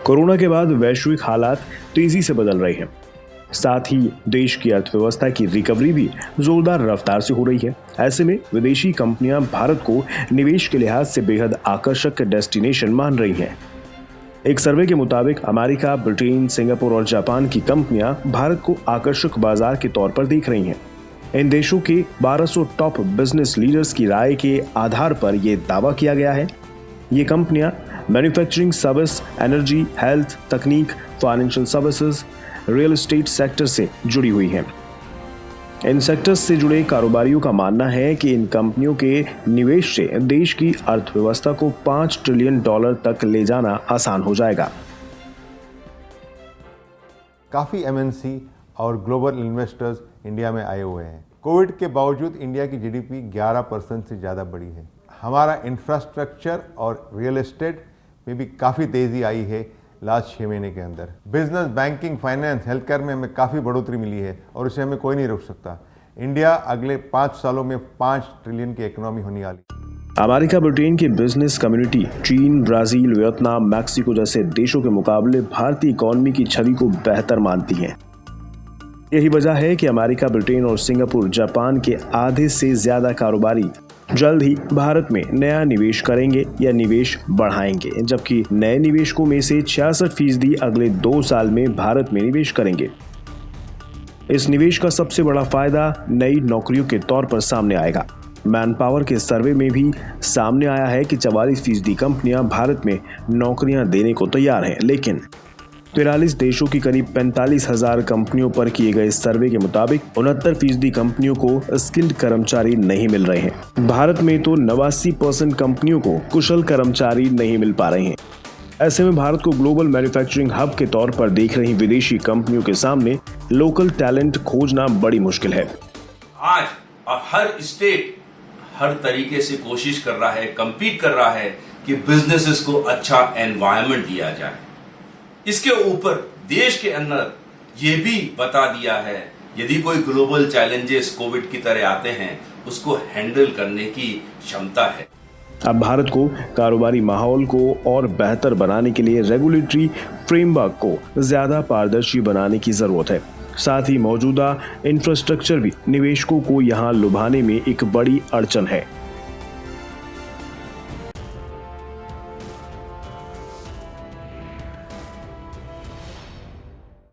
Corona के बाद वैश्विक हालात तेजी से बदल रहे हैं। साथ ही देश की अर्थव्यवस्था की रिकवरी भी जोरदार रफ्तार से हो रही है। ऐसे में विदेशी कंपनियां भारत को निवेश के लिहाज से बेहद आकर्षक डेस्टिनेशन मान रही हैं। एक सर्वे के मुताबिक अमेरिका, ब्रिटेन, सिंगापुर और जापान की कंपनियां भारत को आकर्षक बाजार के तौर पर देख रही हैं। इन देशों के 1200 टॉप बिजनेस लीडर्स की राय के आधार पर यह दावा किया गया है। ये कंपनियां मैन्युफैक्चरिंग, सर्विस, एनर्जी, हेल्थ, तकनीक, financial services, real estate sector से जुड़ी हुई हैं। इन सेक्टर्स से जुड़े कारोबारियों का मानना है कि इन कंपनियों के निवेश से देश की अर्थव्यवस्था को $5 ट्रिलियन तक ले जाना आसान हो जाएगा। काफ़ी एमएनसी और ग्लोबल इन्वेस्टर्स इंडिया में आए हुए हैं। कोविड के बावजूद इंडिया की जीडीपी 11% से ज़्यादा बढ़ी है। हमारा इंफ्रास्ट्रक्चर और रियल एस्टेट में भी काफ़ी तेज़ी आई है लास्ट 6 महीने के अंदर। Business, banking, finance, health care में हमें काफ़ी बढ़ोतरी मिली है और इसे हमें कोई नहीं रोक सकता। इंडिया अगले 5 सालों में 5 ट्रिलियन की इकोनॉमी होने वाली। अमेरिका, ब्रिटेन की बिजनेस कम्युनिटी चीन, ब्राजील, वियतनाम, मैक्सिको जैसे देशों के मुकाबले भारतीय इकोनॉमी की छवि को बेहतर मानती है। यही वजह है कि अमेरिका, ब्रिटेन और सिंगापुर, जापान के आधे से ज्यादा कारोबारी जल्द ही भारत में नया निवेश करेंगे या निवेश बढ़ाएंगे, जबकि नए निवेशकों में से 66% अगले 2 साल में भारत में निवेश करेंगे। इस निवेश का सबसे बड़ा फायदा नई नौकरियों के तौर पर सामने आएगा। मैन पावर के सर्वे में भी सामने आया है कि 44% कंपनियां भारत में नौकरियां देने को तैयार हैं, लेकिन 43 देशों की करीब 45,000 कंपनियों पर किए गए सर्वे के मुताबिक 69% कंपनियों को स्किल्ड कर्मचारी नहीं मिल रहे हैं। भारत में तो 89% कंपनियों को कुशल कर्मचारी नहीं मिल पा रहे हैं। ऐसे में भारत को ग्लोबल मैन्युफैक्चरिंग हब के तौर पर देख रही विदेशी कंपनियों के सामने लोकल टैलेंट खोजना बड़ी मुश्किल है। आज हर स्टेट हर तरीके से कोशिश कर रहा है, कम्पीट कर रहा है कि बिजनेसेस को अच्छा एनवायरनमेंट दिया जाए। इसके ऊपर देश के अंदर ये भी बता दिया है, यदि कोई ग्लोबल चैलेंजेस कोविड की तरह आते हैं, उसको हैंडल करने की क्षमता है। अब भारत को कारोबारी माहौल को और बेहतर बनाने के लिए रेगुलेटरी फ्रेमवर्क को ज्यादा पारदर्शी बनाने की जरूरत है। साथ ही मौजूदा इंफ्रास्ट्रक्चर भी निवेशकों को यहां लुभाने में एक बड़ी अड़चन है।